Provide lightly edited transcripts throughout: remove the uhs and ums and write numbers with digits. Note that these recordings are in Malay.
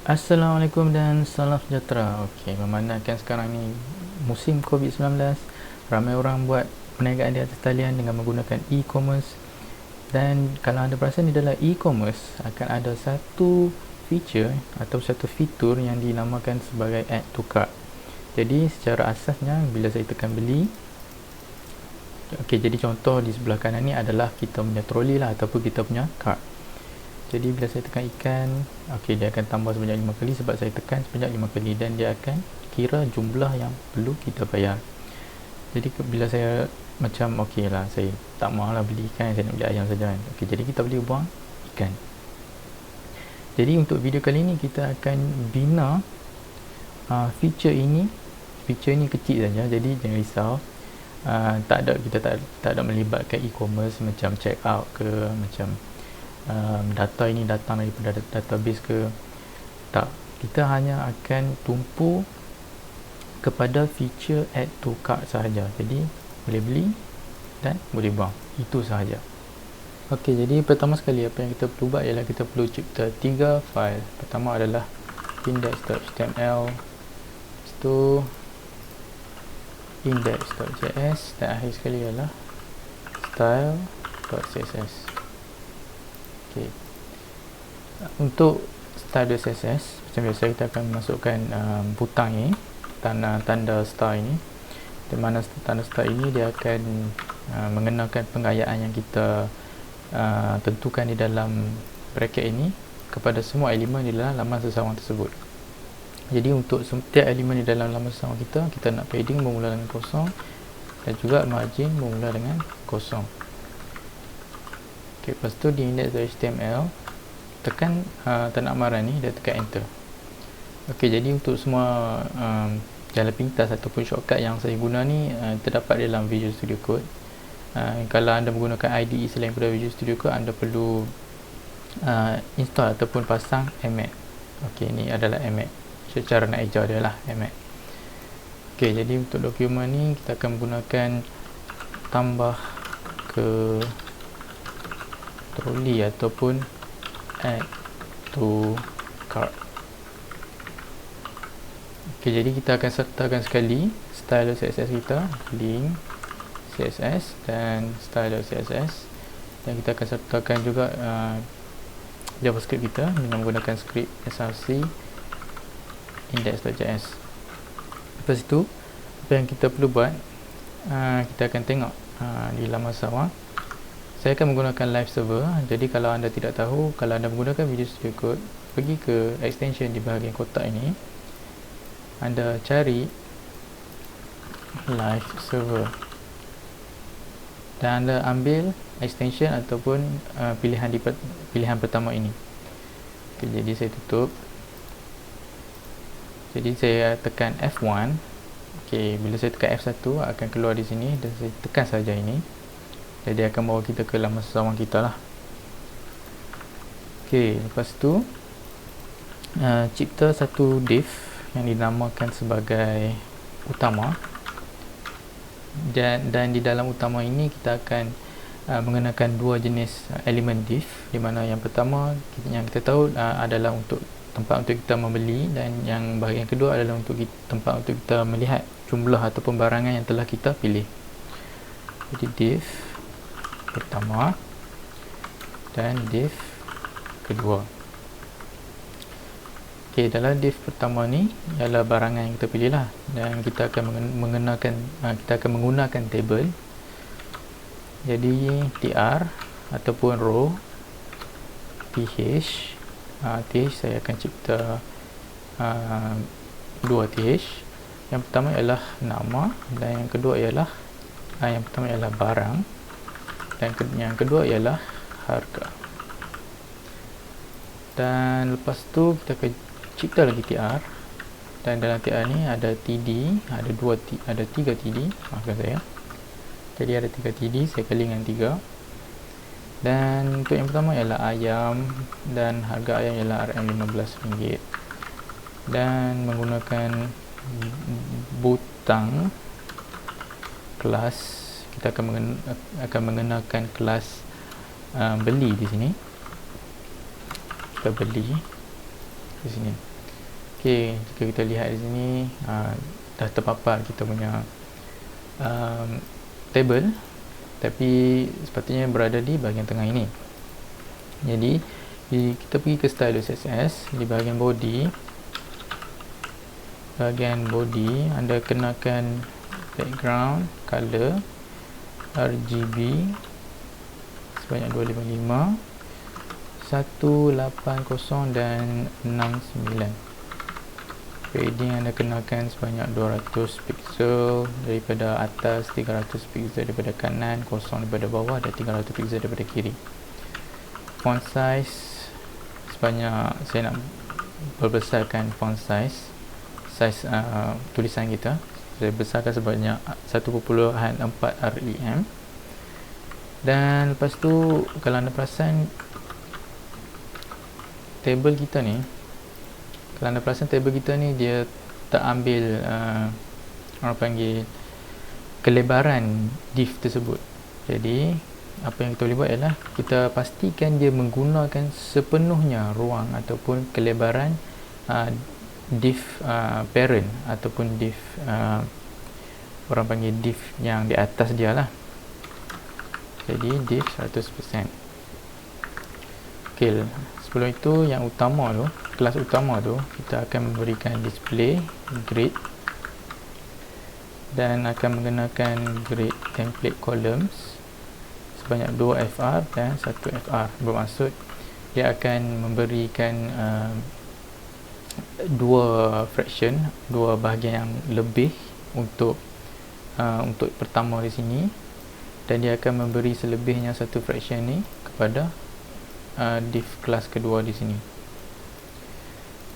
Assalamualaikum dan salam sejahtera. Okey, memandangkan sekarang ni musim COVID-19, ramai orang buat perniagaan di atas talian dengan menggunakan e-commerce. Dan kalau anda perasan di dalam e-commerce akan ada satu feature atau satu fitur yang dinamakan sebagai add to cart. Jadi secara asasnya bila saya tekan beli, okey, jadi contoh di sebelah kanan ni adalah kita punya troli lah ataupun kita punya cart. Jadi bila saya tekan ikan, okey, dia akan tambah sebanyak 5 kali sebab saya tekan sebanyak 5 kali dan dia akan kira jumlah yang perlu kita bayar. Jadi bila saya macam okey lah, saya tak mahu lah beli ikan, saya nak beli ayam saja kan. Okey, jadi kita boleh buang ikan. Jadi untuk video kali ni kita akan bina feature ini. Feature ni kecil saja, jadi jangan risau. Kita tak ada melibatkan e-commerce macam check out ke, macam data ini datang daripada database ke. Tak, kita hanya akan tumpu kepada feature add to cart sahaja. Jadi boleh beli dan boleh buang, itu sahaja. Okey, jadi pertama sekali apa yang kita perlu buat ialah kita perlu cipta 3 file. Pertama adalah index.html, lepas tu index.js, dan akhir sekali ialah style.css. Okey, untuk style.css macam biasa kita akan masukkan butang ini, tanda star ini, di mana tanda star ini dia akan mengenakan pengayaan yang kita tentukan di dalam bracket ini kepada semua elemen di dalam laman sesawang tersebut. Jadi untuk setiap elemen di dalam laman sesawang kita nak padding bermula dengan kosong dan juga margin bermula dengan kosong. Okay, lepas tu di index.html tekan tanda amaran ni dan tekan enter. Ok, jadi untuk semua jalan pintas ataupun shortcut yang saya guna ni terdapat dalam Visual Studio Code. Kalau anda menggunakan IDE selain daripada Visual Studio Code, anda perlu install ataupun pasang Emacs. Ok, ni adalah Emacs, secara nak eja dia lah Emacs. Ok, jadi untuk dokumen ni kita akan menggunakan tambah ke troli ataupun add to cart. Ok, jadi kita akan sertakan sekali style.css kita, link css dan style.css, dan kita akan sertakan juga javascript kita dengan menggunakan script src index.js. Lepas itu apa yang kita perlu buat, kita akan tengok di laman sesawang saya akan menggunakan live server. Jadi kalau anda tidak tahu, kalau anda menggunakan Visual Studio Code, pergi ke extension di bahagian kotak ini, anda cari live server dan anda ambil extension ataupun pilihan pertama ini. Okay, jadi saya tutup. Jadi saya tekan F1. Okay, bila saya tekan F1 akan keluar di sini dan saya tekan saja ini. Jadi akan bawa kita ke laman sesawang kita lah. Okay, lepas tu cipta satu div yang dinamakan sebagai utama, dan di dalam utama ini kita akan mengenakan dua jenis elemen div, di mana yang pertama yang kita tahu adalah untuk tempat untuk kita membeli, dan yang bahagian kedua adalah untuk tempat untuk kita melihat jumlah ataupun barangan yang telah kita pilih. Jadi div pertama dan div kedua. Ok, dalam div pertama ni ialah barangan yang kita pilih lah, dan kita akan menggunakan table. Jadi tr ataupun row th, saya akan cipta dua th. Yang pertama ialah nama dan yang kedua ialah yang pertama ialah barang dan yang kedua ialah harga. Dan lepas tu kita akan cipta lagi tr, dan dalam tr ni ada td, ada 3 td, maafkan saya. Jadi ada 3 td, saya kali dengan 3. Dan untuk yang pertama ialah ayam, dan harga ayam ialah RM15. Dan menggunakan butang kelas, kita akan mengenakan kelas beli di sini. Kita beli di sini. Okey, jika kita lihat di sini dah terpapar kita punya table, tapi sepatutnya berada di bahagian tengah ini. Jadi kita pergi ke style CSS, di bahagian body anda kenakan background color RGB sebanyak 255, 180 dan 69. Padding anda kenakan sebanyak 200 pixel daripada atas, 300 pixel daripada kanan, kosong daripada bawah dan 300 pixel daripada kiri. Font size sebanyak, saya nak berbesarkan font size tulisan kita, saya besarkan sebanyak 1.4 rem. Dan lepas tu kalau anda perasan table kita ni, dia tak ambil orang panggil kelebaran div tersebut. Jadi apa yang kita boleh buat ialah kita pastikan dia menggunakan sepenuhnya ruang ataupun kelebaran div parent ataupun div orang panggil div yang di atas dia lah. Jadi div 100%. Okay, sebelum itu yang utama tu, kelas utama tu, kita akan memberikan display grid dan akan menggunakan grid template columns sebanyak 2 FR dan 1 FR. Bermaksud dia akan memberikan dua fraction, dua bahagian yang lebih untuk pertama di sini, dan dia akan memberi selebihnya satu fraction ni kepada div kelas kedua di sini.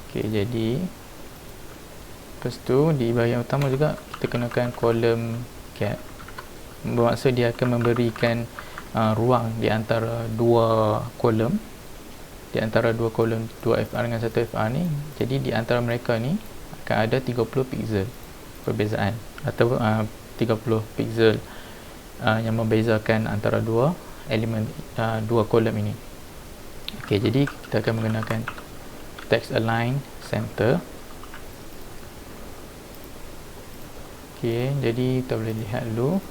Okey, jadi lepas tu di bahagian utama juga kita kenakan column gap. Bermaksud dia akan memberikan ruang di antara dua kolom, di antara dua kolom 2FR dengan 1FR ni. Jadi di antara mereka ni akan ada 30 pixel perbezaan atau 30 pixel yang membezakan antara dua elemen, dua kolom ini. Okey, jadi kita akan menggunakan text align center. Okey, jadi kita boleh lihat dulu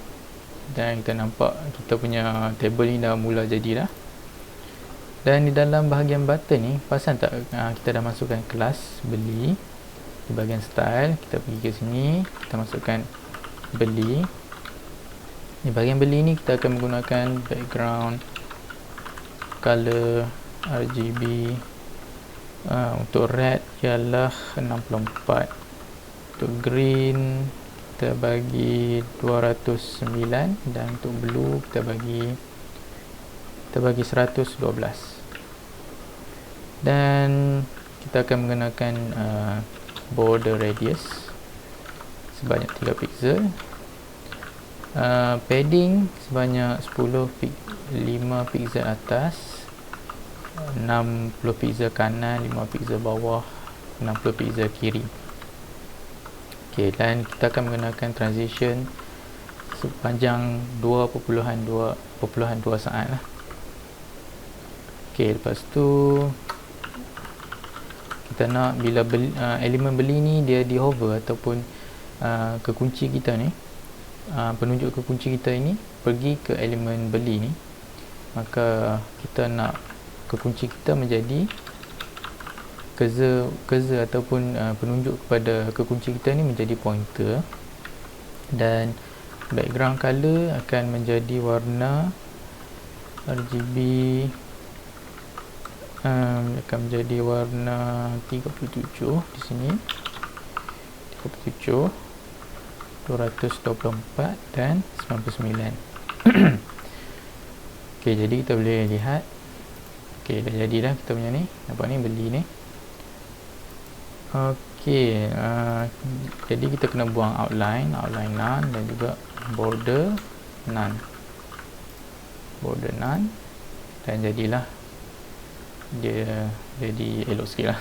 dan kita nampak kita punya table ni dah mula jadi dah. Dan di dalam bahagian button ni, perasan tak kita dah masukkan kelas beli. Di bahagian style kita pergi ke sini, kita masukkan beli. Di bahagian beli ni kita akan menggunakan background color RGB. Untuk red ialah 64, untuk green kita bagi 209, dan untuk blue kita bagi 112. Dan kita akan menggunakan border radius sebanyak 3 pixel, padding sebanyak 5 pixel atas, 60 pixel kanan, 5 pixel bawah, 60 pixel kiri. Okey, dan kita akan menggunakan transition sepanjang 2.2 saat lah. Okey, lepas tu kita nak bila elemen beli ni dia di hover ataupun kekunci kita ni, penunjuk kekunci kita ini pergi ke elemen beli ni, maka kita nak kekunci kita menjadi cursor ataupun penunjuk kepada kekunci kita ni menjadi pointer, dan background color akan menjadi warna RGB, akan menjadi warna 37 di sini, 37, 224 dan 99. Okey, jadi kita boleh lihat. Okey, dah jadi dah kita punya ni. Nampak ni beli ni. Okey, jadi kita kena buang outline none, dan juga border none, dan jadilah dia jadi elok sikit lah.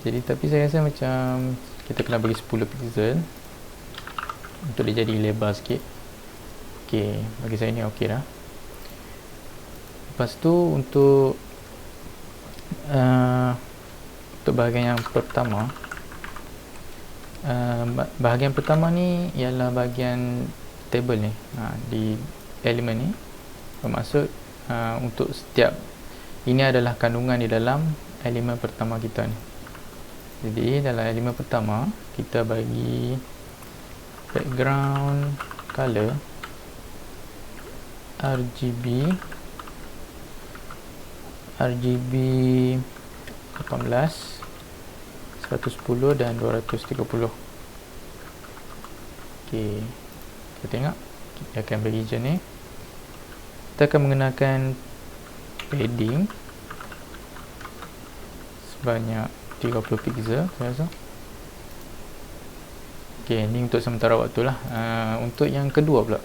Jadi tapi saya rasa macam kita kena bagi 10 pixel untuk dia jadi lebar sikit. Okey, bagi saya ni okey dah. Lepas tu untuk untuk bahagian yang pertama, bahagian pertama ni ialah bahagian table ni, di elemen ni. Bermaksud untuk setiap, ini adalah kandungan di dalam elemen pertama kita ni. Jadi dalam elemen pertama kita bagi background color RGB 18, 110 dan 230. Okey, kita tengok kita akan bagi je ni. Kita akan menggunakan padding sebanyak 30 pixel saya rasa. Okey, ni untuk sementara waktu lah. Untuk yang kedua pula,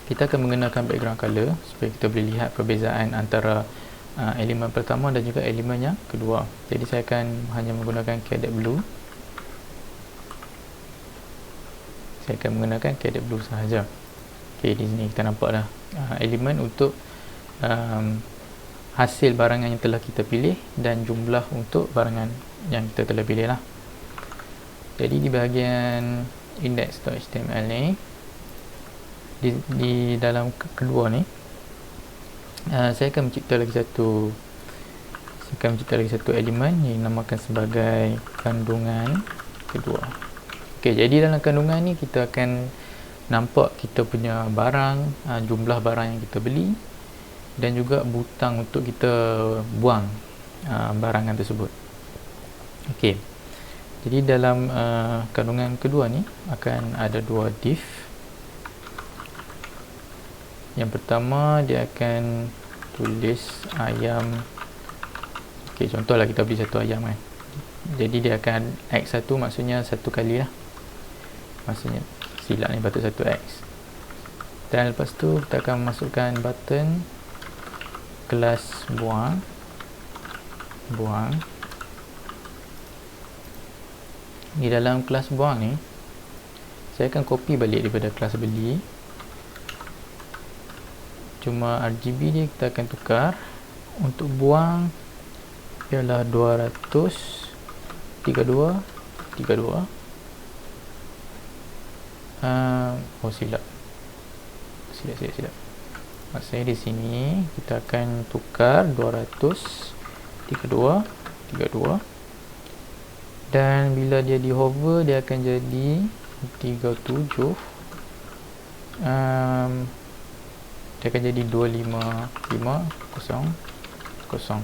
kita akan menggunakan background color supaya kita boleh lihat perbezaan antara elemen pertama dan juga elemen yang kedua. Jadi saya akan hanya menggunakan cadet blue. Saya akan menggunakan cadet blue sahaja. Okey, di sini kita nampak dah elemen untuk hasil barangan yang telah kita pilih dan jumlah untuk barangan yang kita telah pilih lah. Jadi di bahagian index.html ni, di dalam kedua ni, saya akan mencipta lagi satu elemen yang dinamakan sebagai kandungan kedua. Okey, jadi dalam kandungan ni kita akan nampak kita punya barang, jumlah barang yang kita beli dan juga butang untuk kita buang barangan tersebut. Okey, jadi dalam kandungan kedua ni akan ada dua div. Yang pertama dia akan tulis ayam. Okey, contohlah kita beli satu ayam kan. Jadi dia akan X1 maksudnya satu kali lah. Maksudnya silap ni patut 1x. Dan lepas tu kita akan masukkan button kelas buang. Di dalam kelas buang ni saya akan copy balik daripada kelas beli. Cuma RGB dia kita akan tukar. Untuk buang ialah 232. Silap. Maksudnya di sini kita akan tukar 232 dan bila dia di hover dia akan jadi 37. Dia akan jadi 25500.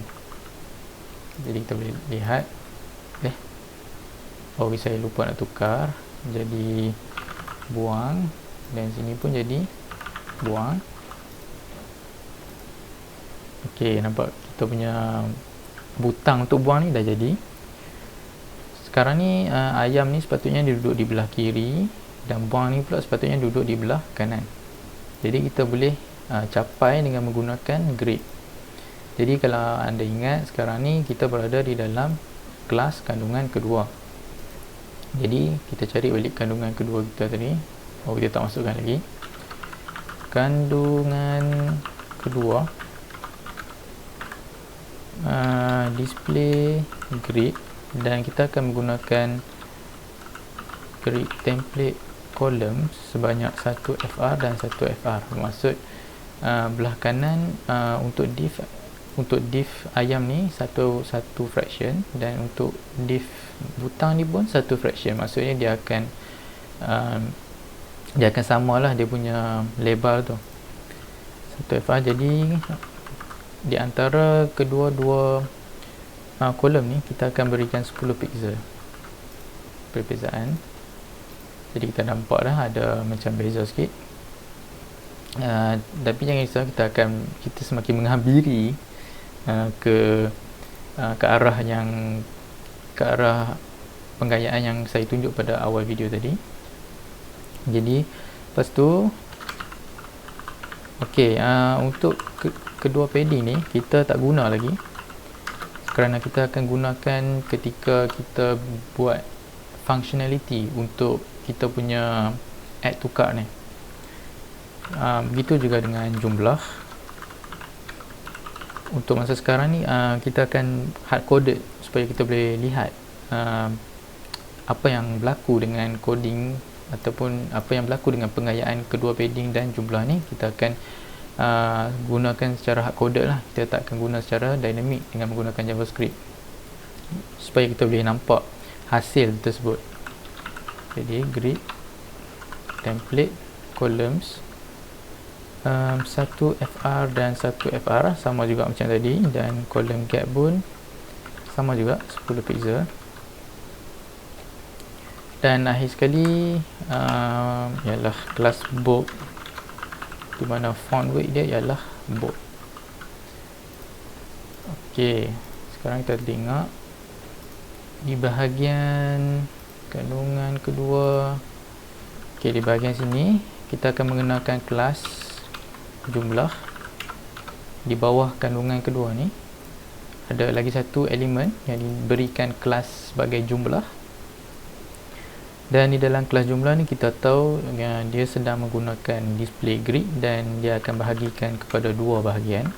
Jadi kita boleh lihat saya lupa nak tukar jadi buang, dan sini pun jadi buang. Okey, nampak kita punya butang untuk buang ni dah jadi. Sekarang ni ayam ni sepatutnya dia duduk di belah kiri dan buang ni pula sepatutnya duduk di belah kanan. Jadi kita boleh capai dengan menggunakan grid. Jadi kalau anda ingat, sekarang ni kita berada di dalam kelas kandungan kedua. Jadi kita cari balik kandungan kedua kita tadi. Kita tak masukkan lagi kandungan kedua. Display grid, dan kita akan menggunakan grid template column sebanyak 1 FR dan 1 FR. Maksud belah kanan untuk div ayam ni satu fraction, dan untuk div butang ni pun satu fraction. Maksudnya dia akan samalah dia punya label tu 1 FR. Jadi di antara kedua-dua kolom ni kita akan berikan 10 pixel perbezaan. Jadi kita nampak dah ada macam beza sikit. Tapi jangan risau, kita semakin menghampiri ke arah penggayaan yang saya tunjuk pada awal video tadi. Jadi lepas tu untuk kedua padding ni kita tak guna lagi, kerana kita akan gunakan ketika kita buat functionality untuk kita punya add to cart ni. Begitu juga dengan jumlah. untuk masa sekarang ni kita akan hard coded supaya kita boleh lihat apa yang berlaku dengan coding ataupun apa yang berlaku dengan pengayaan kedua padding dan jumlah ni. Kita akan gunakan secara hard coded lah, kita tak akan guna secara dynamic dengan menggunakan JavaScript supaya kita boleh nampak hasil tersebut. Jadi grid template columns 1 FR dan 1 FR sama juga macam tadi, dan column gap pun sama juga 10 pixel. Dan akhir sekali ialah kelas bold, di mana font weight dia ialah bold. Okey, sekarang kita tengok di bahagian kandungan kedua. Okey, di bahagian sini kita akan menggunakan kelas jumlah. Di bawah kandungan kedua ni ada lagi satu elemen yang diberikan kelas sebagai jumlah, dan di dalam kelas jumlah ni kita tahu dia sedang menggunakan display grid dan dia akan bahagikan kepada dua bahagian.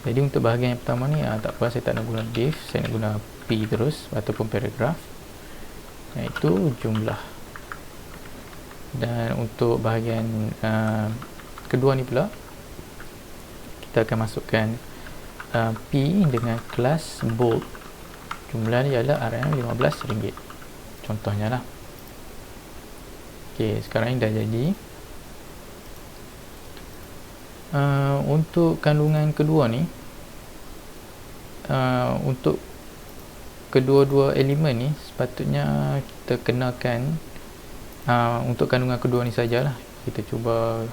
Jadi untuk bahagian yang pertama ni tak apa, saya tak nak guna div, saya nak guna p terus ataupun paragraph, iaitu jumlah. Dan untuk bahagian kedua ni pula kita akan masukkan P dengan kelas bold. Jumlah ni ialah RM15, contohnya lah. Ok, sekarang ni dah jadi. Untuk kandungan kedua ni, untuk kedua-dua elemen ni sepatutnya kita kenakan untuk kandungan kedua ni sajalah. Kita cuba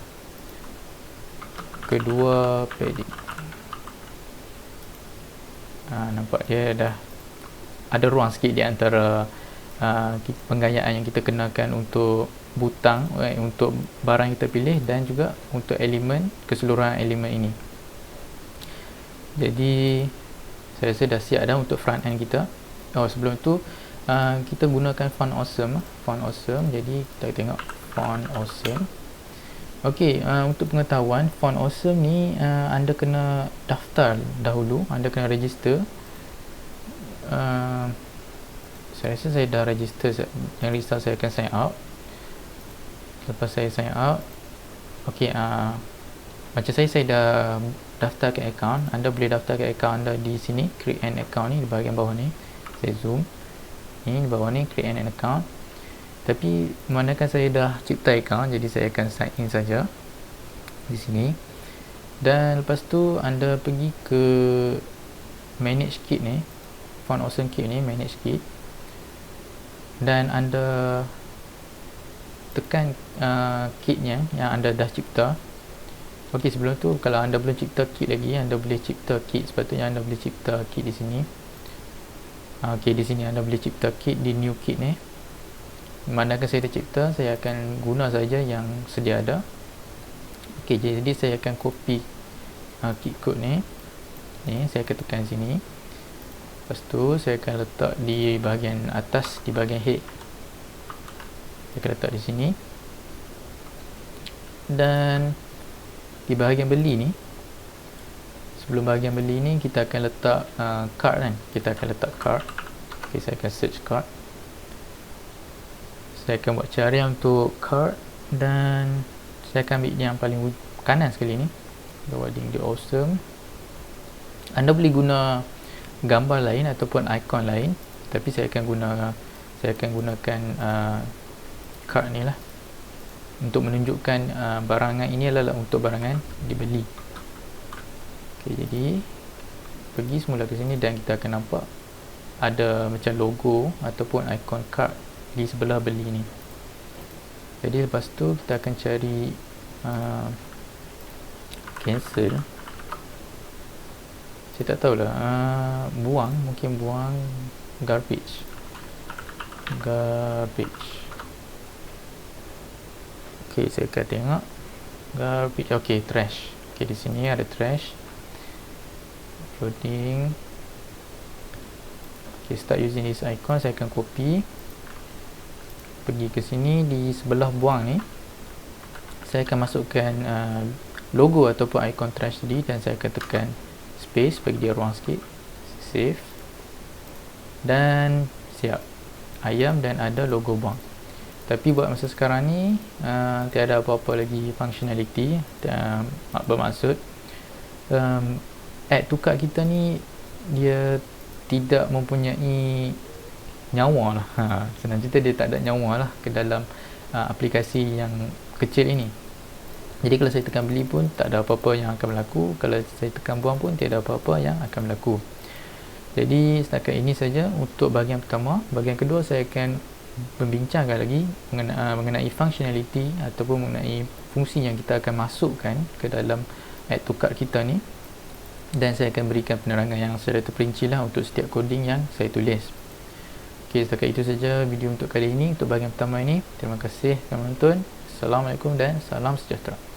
kedua padding. Nampak dia dah ada ruang sikit di antara penggayaan yang kita kenakan untuk butang, untuk barang yang kita pilih, dan juga untuk elemen, keseluruhan elemen ini. Jadi saya rasa dah siap dah untuk front end kita. Sebelum tu kita gunakan font awesome. Jadi kita tengok font awesome. Okey, untuk pengetahuan, font awesome ni anda kena daftar dahulu, anda kena register. Saya rasa saya dah register. Yang risau saya akan sign out. Lepas saya sign out, okey, macam saya dah daftarkan account. Anda boleh daftarkan account anda di sini, create an account ni di bahagian bawah ni. Saya zoom. Ini di bawah ni, create an account. Tapi memandangkan saya dah cipta account, jadi saya akan sign in saja di sini. Dan lepas tu anda pergi ke manage kit ni, font awesome kit ni, manage kit, dan anda tekan kitnya yang anda dah cipta. Okey, sebelum tu kalau anda belum cipta kit lagi, anda boleh cipta kit. Sepatutnya anda boleh cipta kit di sini. Okey, di sini anda boleh cipta kit di new kit ni. Memandangkan saya dah cipta, saya akan guna saja yang sedia ada. Okey, jadi saya akan copy kit code ni. Saya akan tekan sini. Lepas tu saya akan letak di bahagian atas, di bahagian head. Saya akan letak di sini. Dan di bahagian beli ni, sebelum bahagian beli ni kita akan letak card kan. Kita akan letak card. Okey, saya akan search card. Saya akan buat carian untuk card, dan saya akan ambil yang paling kanan sekali ni, wording di awesome. Anda boleh guna gambar lain ataupun ikon lain, tapi saya akan gunakan card ni lah untuk menunjukkan barangan ini adalah untuk barangan dibeli. Okey, jadi pergi semula ke sini dan kita akan nampak ada macam logo ataupun ikon card di sebelah beli ni. Jadi lepas tu kita akan cari cancel. Saya tak tahulah, buang, mungkin buang garbage. Okey, saya akan tengok garbage. Okey, trash. Okey, di sini ada trash. Loading. Okey, start using this icon. Saya akan copy, pergi ke sini, di sebelah buang ni saya akan masukkan logo ataupun ikon trash tadi, dan saya akan tekan space bagi dia ruang sikit, save, dan siap ayam dan ada logo bank. Tapi buat masa sekarang ni tiada apa-apa lagi functionality. Bermaksud add to cart kita ni dia tidak mempunyai nyawa lah. Senang cerita dia tak ada nyawa lah ke dalam aplikasi yang kecil ini. Jadi kalau saya tekan beli pun tak ada apa-apa yang akan berlaku, kalau saya tekan buang pun tiada apa-apa yang akan berlaku. Jadi setakat ini saja untuk bahagian pertama. Bahagian kedua saya akan membincangkan lagi mengenai functionality ataupun mengenai fungsi yang kita akan masukkan ke dalam add to cart kita ni, dan saya akan berikan penerangan yang secara terperinci lah untuk setiap coding yang saya tulis. Ok, setakat itu saja video untuk kali ini, untuk bahagian pertama ini. Terima kasih kerana menonton. Assalamualaikum dan salam sejahtera.